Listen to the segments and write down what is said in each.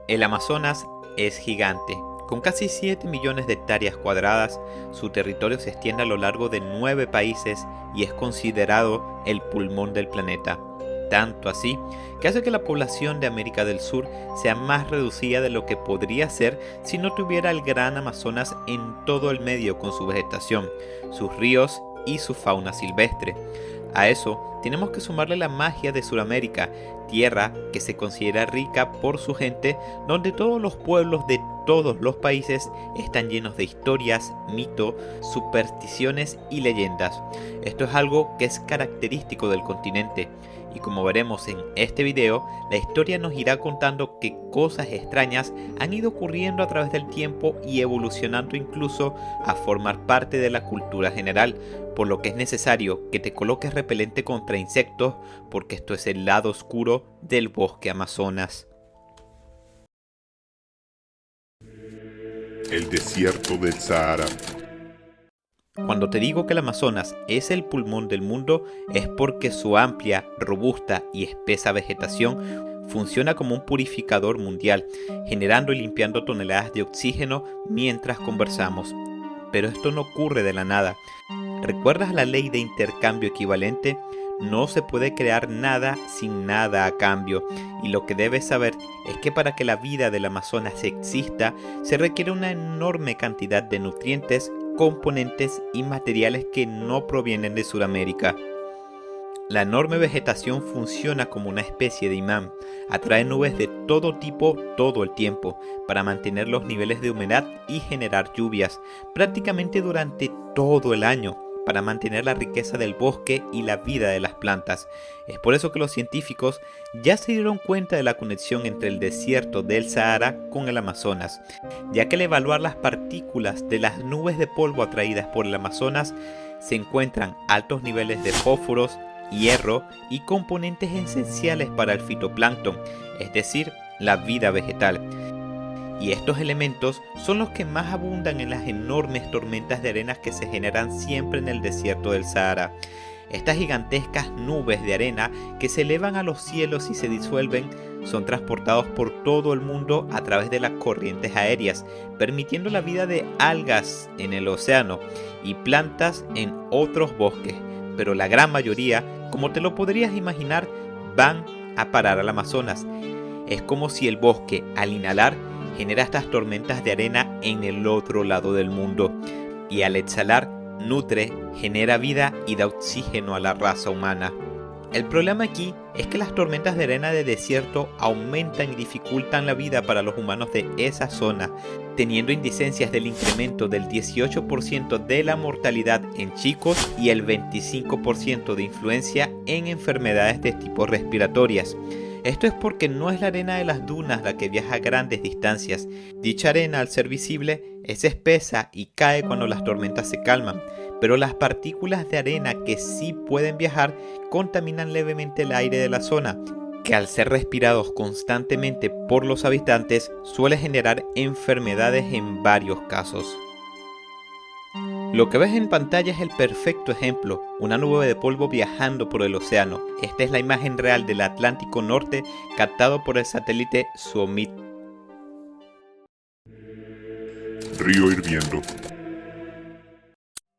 El Amazonas es gigante. Con casi 7 millones de hectáreas cuadradas, su territorio se extiende a lo largo de 9 países y es considerado el pulmón del planeta. Tanto así que hace que la población de América del Sur sea más reducida de lo que podría ser si no tuviera el gran Amazonas en todo el medio con su vegetación, sus ríos y su fauna silvestre. A eso tenemos que sumarle la magia de Sudamérica, tierra que se considera rica por su gente, donde todos los pueblos de todos los países están llenos de historias, mitos, supersticiones y leyendas. Esto es algo que es característico del continente. Y como veremos en este video, la historia nos irá contando que cosas extrañas han ido ocurriendo a través del tiempo y evolucionando incluso a formar parte de la cultura general, por lo que es necesario que te coloques repelente contra insectos, porque esto es el lado oscuro del bosque Amazonas. El desierto del Sahara. Cuando te digo que el Amazonas es el pulmón del mundo, es porque su amplia, robusta y espesa vegetación funciona como un purificador mundial, generando y limpiando toneladas de oxígeno mientras conversamos. Pero esto no ocurre de la nada. ¿Recuerdas la ley de intercambio equivalente? No se puede crear nada sin nada a cambio, y lo que debes saber es que para que la vida del Amazonas exista, se requiere una enorme cantidad de nutrientes, componentes y materiales que no provienen de Sudamérica. La enorme vegetación funciona como una especie de imán, atrae nubes de todo tipo todo el tiempo para mantener los niveles de humedad y generar lluvias prácticamente durante todo el año, para mantener la riqueza del bosque y la vida de las plantas. Es por eso que los científicos ya se dieron cuenta de la conexión entre el desierto del Sahara con el Amazonas, ya que al evaluar las partículas de las nubes de polvo atraídas por el Amazonas, se encuentran altos niveles de fósforos, hierro y componentes esenciales para el fitoplancton, es decir, la vida vegetal. Y estos elementos son los que más abundan en las enormes tormentas de arena que se generan siempre en el desierto del Sahara. Estas gigantescas nubes de arena que se elevan a los cielos y se disuelven son transportados por todo el mundo a través de las corrientes aéreas, permitiendo la vida de algas en el océano y plantas en otros bosques. Pero la gran mayoría, como te lo podrías imaginar, van a parar al Amazonas. Es como si el bosque, al inhalar, genera estas tormentas de arena en el otro lado del mundo, y al exhalar nutre, genera vida y da oxígeno a la raza humana. El problema aquí es que las tormentas de arena de desierto aumentan y dificultan la vida para los humanos de esa zona, teniendo indicencias del incremento del 18% de la mortalidad en chicos y el 25% de influencia en enfermedades de tipo respiratorias. Esto es porque no es la arena de las dunas la que viaja a grandes distancias. Dicha arena, al ser visible, es espesa y cae cuando las tormentas se calman, pero las partículas de arena que sí pueden viajar contaminan levemente el aire de la zona, que al ser respirados constantemente por los habitantes suele generar enfermedades en varios casos. Lo que ves en pantalla es el perfecto ejemplo, una nube de polvo viajando por el océano. Esta es la imagen real del Atlántico Norte captado por el satélite Suomi. Río hirviendo.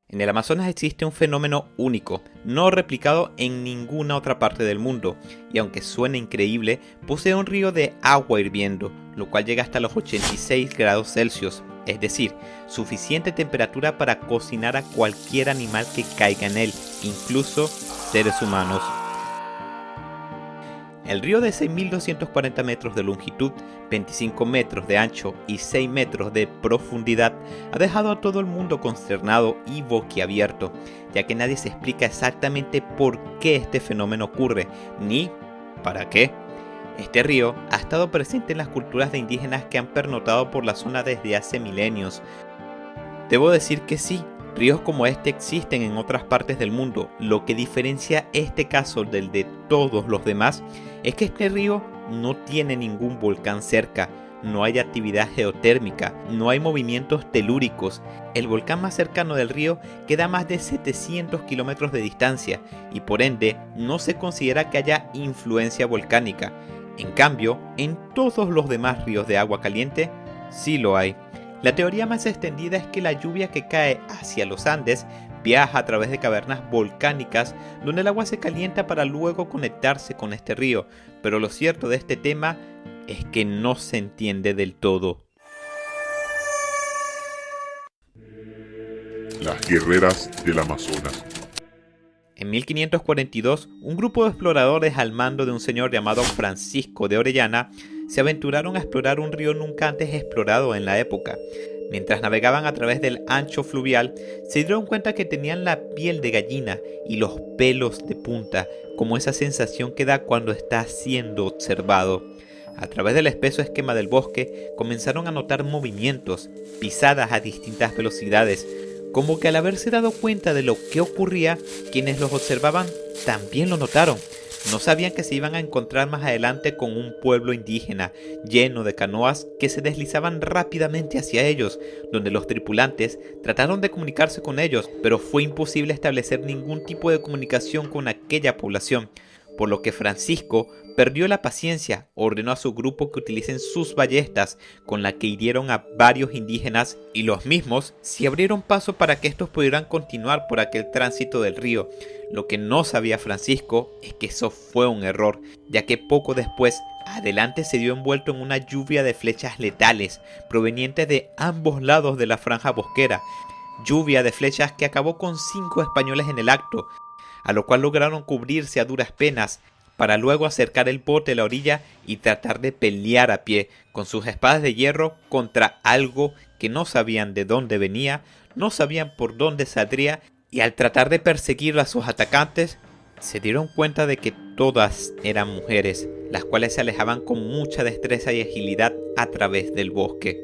En el Amazonas existe un fenómeno único, no replicado en ninguna otra parte del mundo, y aunque suene increíble, posee un río de agua hirviendo, lo cual llega hasta los 86 grados Celsius, es decir, suficiente temperatura para cocinar a cualquier animal que caiga en él, incluso seres humanos. El río de 6.240 metros de longitud, 25 metros de ancho y 6 metros de profundidad ha dejado a todo el mundo consternado y boquiabierto, ya que nadie se explica exactamente por qué este fenómeno ocurre, ni para qué. Este río ha estado presente en las culturas de indígenas que han pernoctado por la zona desde hace milenios. Debo decir que sí, ríos como este existen en otras partes del mundo. Lo que diferencia este caso del de todos los demás es que este río no tiene ningún volcán cerca, no hay actividad geotérmica, no hay movimientos telúricos. El volcán más cercano del río queda a más de 700 kilómetros de distancia y por ende no se considera que haya influencia volcánica. En cambio, en todos los demás ríos de agua caliente, sí lo hay. La teoría más extendida es que la lluvia que cae hacia los Andes viaja a través de cavernas volcánicas donde el agua se calienta para luego conectarse con este río, pero lo cierto de este tema es que no se entiende del todo. Las guerreras del Amazonas. En 1542, un grupo de exploradores al mando de un señor llamado Francisco de Orellana se aventuraron a explorar un río nunca antes explorado en la época. Mientras navegaban a través del ancho fluvial, se dieron cuenta que tenían la piel de gallina y los pelos de punta, como esa sensación que da cuando está siendo observado. A través del espeso esquema del bosque, comenzaron a notar movimientos, pisadas a distintas velocidades, como que al haberse dado cuenta de lo que ocurría, quienes los observaban también lo notaron. No sabían que se iban a encontrar más adelante con un pueblo indígena lleno de canoas que se deslizaban rápidamente hacia ellos, donde los tripulantes trataron de comunicarse con ellos, pero fue imposible establecer ningún tipo de comunicación con aquella población, por lo que Francisco perdió la paciencia, ordenó a su grupo que utilicen sus ballestas, con la que hirieron a varios indígenas y los mismos se abrieron paso para que estos pudieran continuar por aquel tránsito del río. Lo que no sabía Francisco es que eso fue un error, ya que poco después, adelante se vio envuelto en una lluvia de flechas letales, provenientes de ambos lados de la franja bosquera, lluvia de flechas que acabó con 5 españoles en el acto, a lo cual lograron cubrirse a duras penas, para luego acercar el bote a la orilla y tratar de pelear a pie con sus espadas de hierro contra algo que no sabían de dónde venía, no sabían por dónde saldría, y al tratar de perseguir a sus atacantes, se dieron cuenta de que todas eran mujeres, las cuales se alejaban con mucha destreza y agilidad a través del bosque,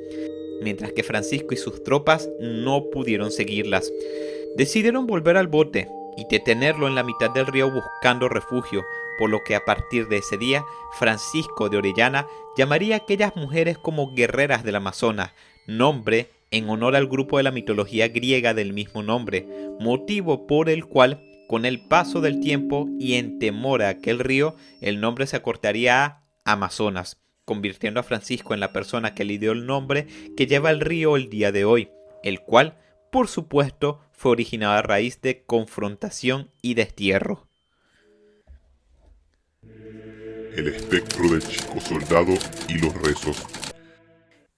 mientras que Francisco y sus tropas no pudieron seguirlas. Decidieron volver al bote y detenerlo en la mitad del río buscando refugio, por lo que a partir de ese día, Francisco de Orellana llamaría a aquellas mujeres como guerreras del Amazonas, nombre en honor al grupo de la mitología griega del mismo nombre, motivo por el cual, con el paso del tiempo y en temor a aquel río, el nombre se acortaría a Amazonas, convirtiendo a Francisco en la persona que le dio el nombre que lleva el río el día de hoy, el cual, por supuesto, fue originado a raíz de confrontación y destierro. El espectro del chico soldado y los rezos.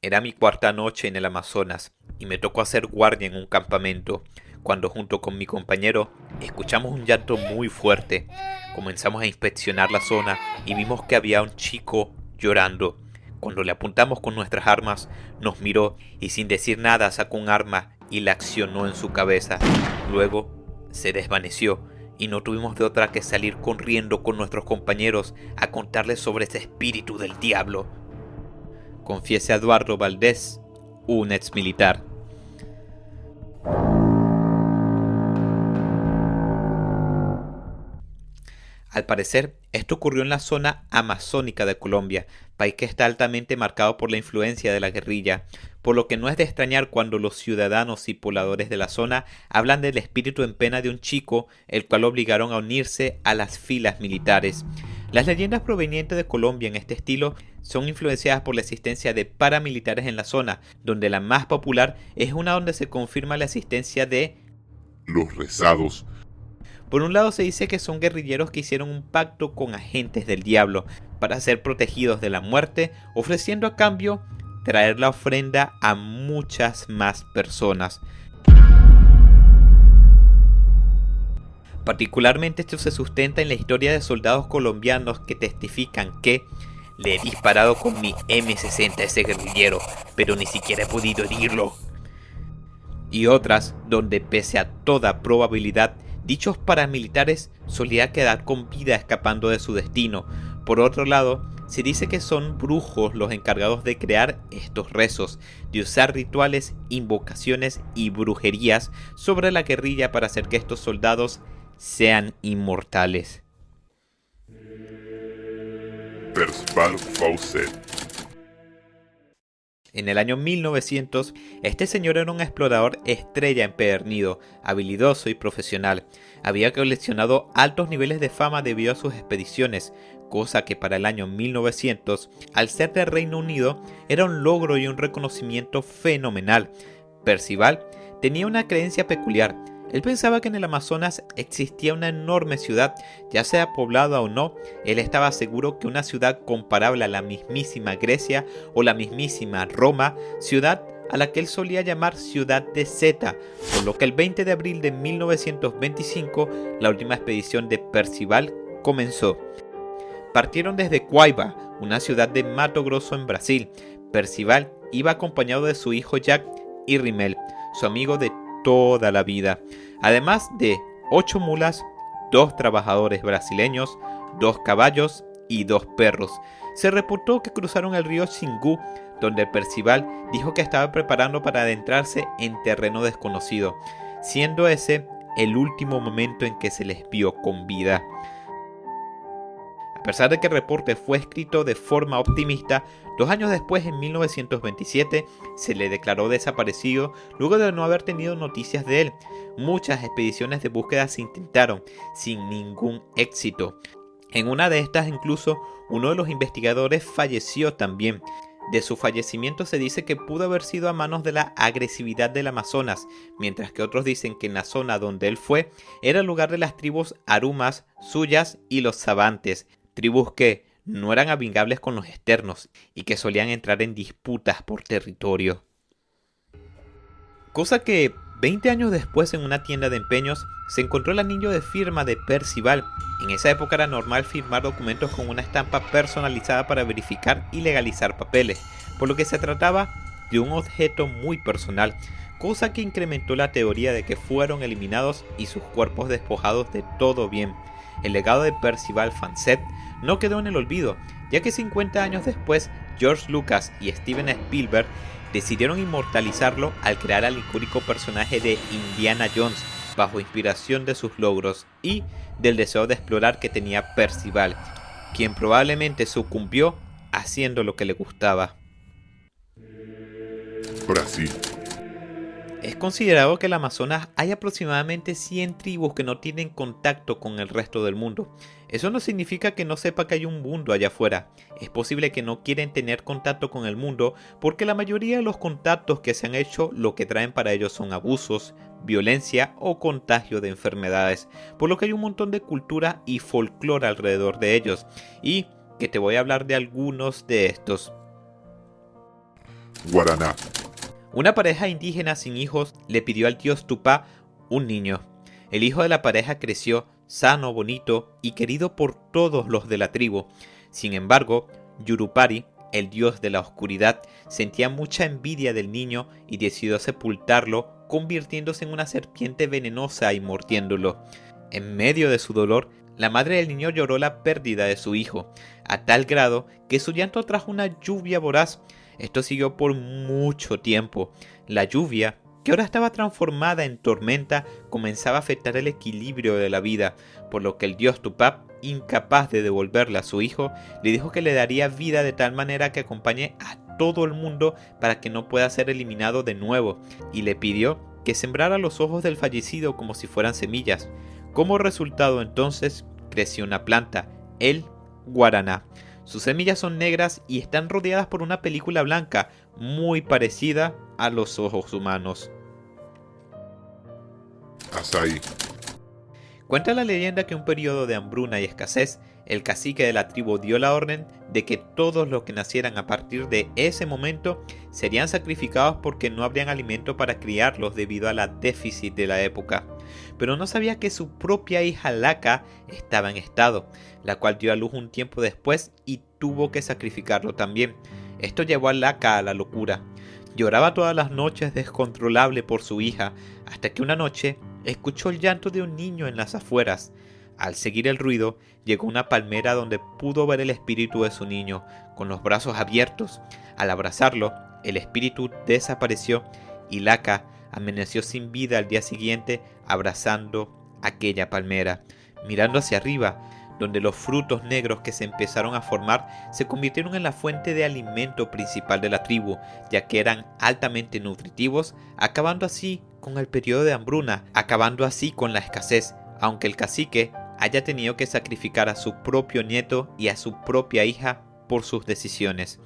Era mi cuarta noche en el Amazonas y me tocó hacer guardia en un campamento, cuando junto con mi compañero escuchamos un llanto muy fuerte. Comenzamos a inspeccionar la zona y vimos que había un chico llorando. Cuando le apuntamos con nuestras armas, nos miró y sin decir nada sacó un arma y la accionó en su cabeza. Luego se desvaneció y no tuvimos de otra que salir corriendo con nuestros compañeros a contarles sobre ese espíritu del diablo. Confiesa Eduardo Valdés, un exmilitar. Al parecer, esto ocurrió en la zona amazónica de Colombia, país que está altamente marcado por la influencia de la guerrilla, por lo que no es de extrañar cuando los ciudadanos y pobladores de la zona hablan del espíritu en pena de un chico, el cual obligaron a unirse a las filas militares. Las leyendas provenientes de Colombia en este estilo son influenciadas por la existencia de paramilitares en la zona, donde la más popular es una donde se confirma la existencia de los rezados. Por un lado se dice que son guerrilleros que hicieron un pacto con agentes del diablo para ser protegidos de la muerte, ofreciendo a cambio traer la ofrenda a muchas más personas. Particularmente esto se sustenta en la historia de soldados colombianos que testifican que le he disparado con mi M60 a ese guerrillero, pero ni siquiera he podido herirlo. Y otras donde pese a toda probabilidad dichos paramilitares solían quedar con vida escapando de su destino. Por otro lado, se dice que son brujos los encargados de crear estos rezos, de usar rituales, invocaciones y brujerías sobre la guerrilla para hacer que estos soldados sean inmortales. Percival Fawcett. En el año 1900, este señor era un explorador estrella empedernido, habilidoso y profesional. Había coleccionado altos niveles de fama debido a sus expediciones, cosa que para el año 1900, al ser de Reino Unido, era un logro y un reconocimiento fenomenal. Percival tenía una creencia peculiar. Él pensaba que en el Amazonas existía una enorme ciudad, ya sea poblada o no. Él estaba seguro que una ciudad comparable a la mismísima Grecia o la mismísima Roma, ciudad a la que él solía llamar Ciudad de Zeta, por lo que el 20 de abril de 1925 la última expedición de Percival comenzó. Partieron desde Cuaiba, una ciudad de Mato Grosso en Brasil. Percival iba acompañado de su hijo Jack y Rimmel, su amigo de toda la vida, además de 8 mulas, 2 trabajadores brasileños, 2 caballos y 2 perros. Se reportó que cruzaron el río Xingu, donde Percival dijo que estaba preparando para adentrarse en terreno desconocido, siendo ese el último momento en que se les vio con vida. A pesar de que el reporte fue escrito de forma optimista, 2 años después, en 1927, se le declaró desaparecido luego de no haber tenido noticias de él. Muchas expediciones de búsqueda se intentaron, sin ningún éxito. En una de estas incluso, uno de los investigadores falleció también. De su fallecimiento se dice que pudo haber sido a manos de la agresividad del Amazonas, mientras que otros dicen que en la zona donde él fue era el lugar de las tribus Arumas, Suyas y los Sabantes, tribus que no eran amigables con los externos y que solían entrar en disputas por territorio. Cosa que 20 años después, en una tienda de empeños, se encontró el anillo de firma de Percival. En esa época era normal firmar documentos con una estampa personalizada para verificar y legalizar papeles, por lo que se trataba de un objeto muy personal, cosa que incrementó la teoría de que fueron eliminados y sus cuerpos despojados de todo bien. El legado de Percival Fawcett no quedó en el olvido, ya que 50 años después, George Lucas y Steven Spielberg decidieron inmortalizarlo al crear al icónico personaje de Indiana Jones, bajo inspiración de sus logros y del deseo de explorar que tenía Percival, quien probablemente sucumbió haciendo lo que le gustaba. Brasil. Es considerado que en el Amazonas hay aproximadamente 100 tribus que no tienen contacto con el resto del mundo. Eso no significa que no sepa que hay un mundo allá afuera. Es posible que no quieren tener contacto con el mundo porque la mayoría de los contactos que se han hecho lo que traen para ellos son abusos, violencia o contagio de enfermedades, por lo que hay un montón de cultura y folclore alrededor de ellos, y que te voy a hablar de algunos de estos. Guaraná. Una pareja indígena sin hijos le pidió al dios Tupá un niño. El hijo de la pareja creció sano, bonito y querido por todos los de la tribu. Sin embargo, Yurupari, el dios de la oscuridad, sentía mucha envidia del niño y decidió sepultarlo, convirtiéndose en una serpiente venenosa y mordiéndolo. En medio de su dolor, la madre del niño lloró la pérdida de su hijo, a tal grado que su llanto trajo una lluvia voraz. Esto siguió por mucho tiempo. La lluvia, que ahora estaba transformada en tormenta, comenzaba a afectar el equilibrio de la vida, por lo que el dios Tupá, incapaz de devolverle a su hijo, le dijo que le daría vida de tal manera que acompañe a todo el mundo para que no pueda ser eliminado de nuevo, y le pidió que sembrara los ojos del fallecido como si fueran semillas. Como resultado, entonces creció una planta, el guaraná. Sus semillas son negras y están rodeadas por una película blanca muy parecida a los ojos humanos. Azaí. Cuenta la leyenda que en un periodo de hambruna y escasez, el cacique de la tribu dio la orden de que todos los que nacieran a partir de ese momento serían sacrificados porque no habrían alimento para criarlos debido a la déficit de la época. Pero no sabía que su propia hija Laca estaba en estado, la cual dio a luz un tiempo después y tuvo que sacrificarlo también. Esto llevó a Laca a la locura. Lloraba todas las noches descontrolable por su hija, hasta que una noche escuchó el llanto de un niño en las afueras. Al seguir el ruido, llegó a una palmera donde pudo ver el espíritu de su niño, con los brazos abiertos. Al abrazarlo, el espíritu desapareció y Laca amaneció sin vida al día siguiente abrazando aquella palmera. Mirando hacia arriba, donde los frutos negros que se empezaron a formar se convirtieron en la fuente de alimento principal de la tribu, ya que eran altamente nutritivos, acabando así con el periodo de hambruna, acabando así con la escasez, aunque el cacique haya tenido que sacrificar a su propio nieto y a su propia hija por sus decisiones.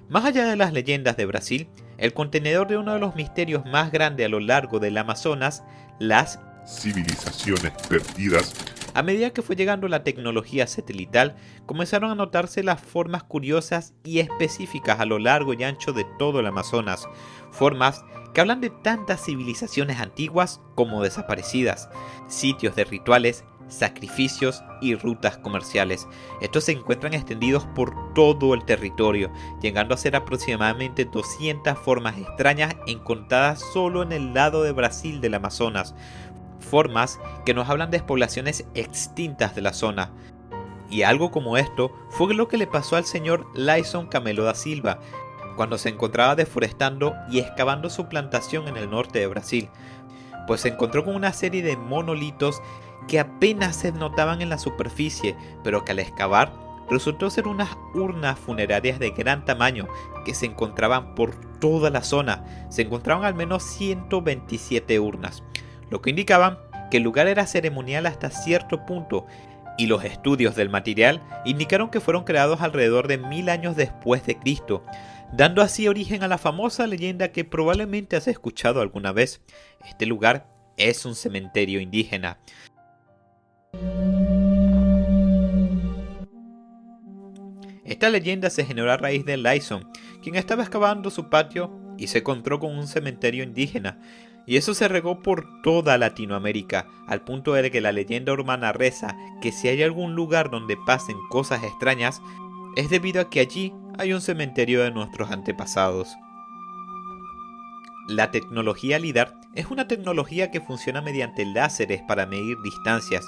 Más allá de las leyendas de Brasil, el contenedor de uno de los misterios más grandes a lo largo del Amazonas, las civilizaciones perdidas. A medida que fue llegando la tecnología satelital, comenzaron a notarse las formas curiosas y específicas a lo largo y ancho de todo el Amazonas, formas que hablan de tantas civilizaciones antiguas como desaparecidas, sitios de rituales, sacrificios y rutas comerciales. Estos se encuentran extendidos por todo el territorio, llegando a ser aproximadamente 200 formas extrañas encontradas solo en el lado de Brasil del Amazonas, formas que nos hablan de poblaciones extintas de la zona. Y algo como esto fue lo que le pasó al señor Layson Camelo da Silva, cuando se encontraba deforestando y excavando su plantación en el norte de Brasil, pues se encontró con una serie de monolitos que apenas se notaban en la superficie, pero que al excavar resultó ser unas urnas funerarias de gran tamaño que se encontraban por toda la zona. Se encontraban al menos 127 urnas, lo que indicaban que el lugar era ceremonial hasta cierto punto, y los estudios del material indicaron que fueron creados alrededor de 1000 años después de Cristo, dando así origen a la famosa leyenda que probablemente has escuchado alguna vez. Este lugar es un cementerio indígena. Esta leyenda se generó a raíz de Layson, quien estaba excavando su patio y se encontró con un cementerio indígena, y eso se regó por toda Latinoamérica, al punto de que la leyenda urbana reza que si hay algún lugar donde pasen cosas extrañas, es debido a que allí hay un cementerio de nuestros antepasados. La tecnología LIDAR es una tecnología que funciona mediante láseres para medir distancias.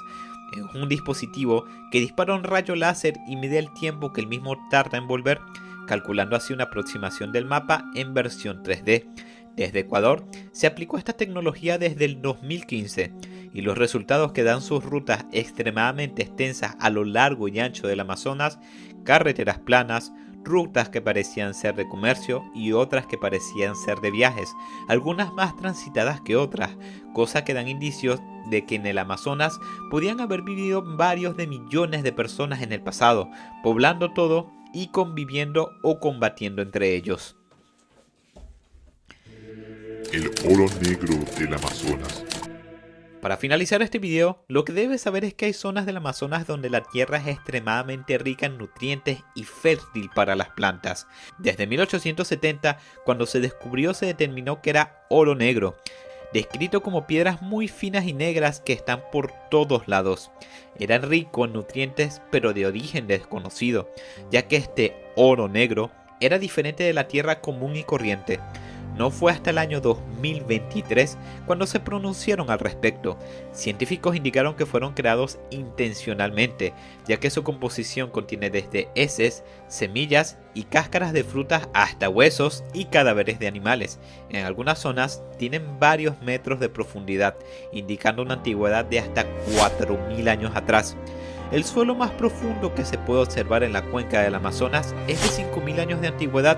Es un dispositivo que dispara un rayo láser y mide el tiempo que el mismo tarda en volver, calculando así una aproximación del mapa en versión 3D. Desde Ecuador se aplicó esta tecnología desde el 2015 y los resultados que dan sus rutas extremadamente extensas a lo largo y ancho del Amazonas, carreteras planas, rutas que parecían ser de comercio y otras que parecían ser de viajes, algunas más transitadas que otras, cosas que dan indicios de que en el Amazonas podían haber vivido varios de millones de personas en el pasado, poblando todo y conviviendo o combatiendo entre ellos. El oro negro del Amazonas. Para finalizar este video, lo que debes saber es que hay zonas del Amazonas donde la tierra es extremadamente rica en nutrientes y fértil para las plantas. Desde 1870, cuando se descubrió, se determinó que era oro negro, descrito como piedras muy finas y negras que están por todos lados. Era rico en nutrientes, pero de origen desconocido, ya que este oro negro era diferente de la tierra común y corriente. No fue hasta el año 2023 cuando se pronunciaron al respecto. Científicos indicaron que fueron creados intencionalmente, ya que su composición contiene desde heces, semillas y cáscaras de frutas hasta huesos y cadáveres de animales. En algunas zonas tienen varios metros de profundidad, indicando una antigüedad de hasta 4000 años atrás. El suelo más profundo que se puede observar en la cuenca del Amazonas es de 5000 años de antigüedad,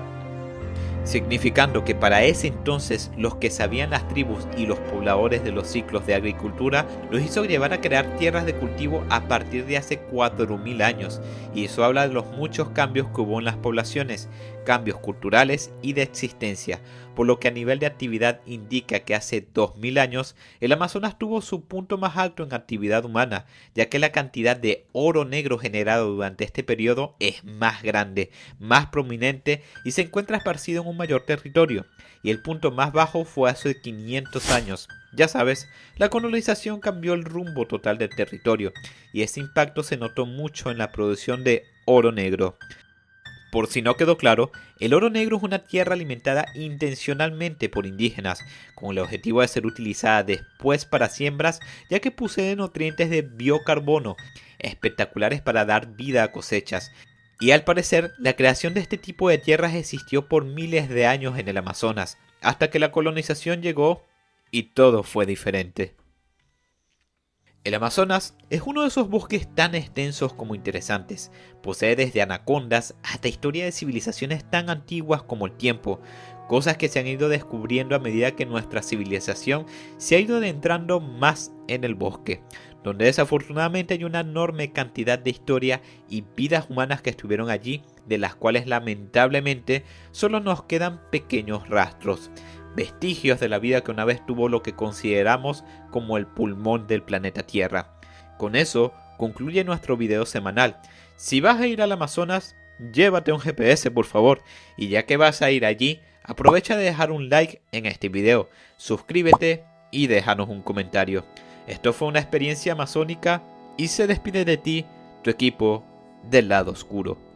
significando que para ese entonces los que sabían las tribus y los pobladores de los ciclos de agricultura los hizo llevar a crear tierras de cultivo a partir de hace 4000 años, y eso habla de los muchos cambios que hubo en las poblaciones, cambios culturales y de existencia, por lo que a nivel de actividad indica que hace 2000 años el Amazonas tuvo su punto más alto en actividad humana, ya que la cantidad de oro negro generado durante este periodo es más grande, más prominente y se encuentra esparcido en un mayor territorio, y el punto más bajo fue hace 500 años. Ya sabes, la colonización cambió el rumbo total del territorio, y ese impacto se notó mucho en la producción de oro negro. Por si no quedó claro, el oro negro es una tierra alimentada intencionalmente por indígenas, con el objetivo de ser utilizada después para siembras, ya que posee nutrientes de biocarbono, espectaculares para dar vida a cosechas. Y al parecer, la creación de este tipo de tierras existió por miles de años en el Amazonas, hasta que la colonización llegó y todo fue diferente. El Amazonas es uno de esos bosques tan extensos como interesantes. Posee desde anacondas hasta historia de civilizaciones tan antiguas como el tiempo, cosas que se han ido descubriendo a medida que nuestra civilización se ha ido adentrando más en el bosque. donde desafortunadamente hay una enorme cantidad de historia y vidas humanas que estuvieron allí, de las cuales lamentablemente solo nos quedan pequeños rastros, vestigios de la vida que una vez tuvo lo que consideramos como el pulmón del planeta Tierra. Con eso concluye nuestro video semanal. Si vas a ir al Amazonas, llévate un GPS por favor, y ya que vas a ir allí, aprovecha de dejar un like en este video, suscríbete y déjanos un comentario. Esto fue una experiencia amazónica y se despide de ti, tu equipo del lado oscuro.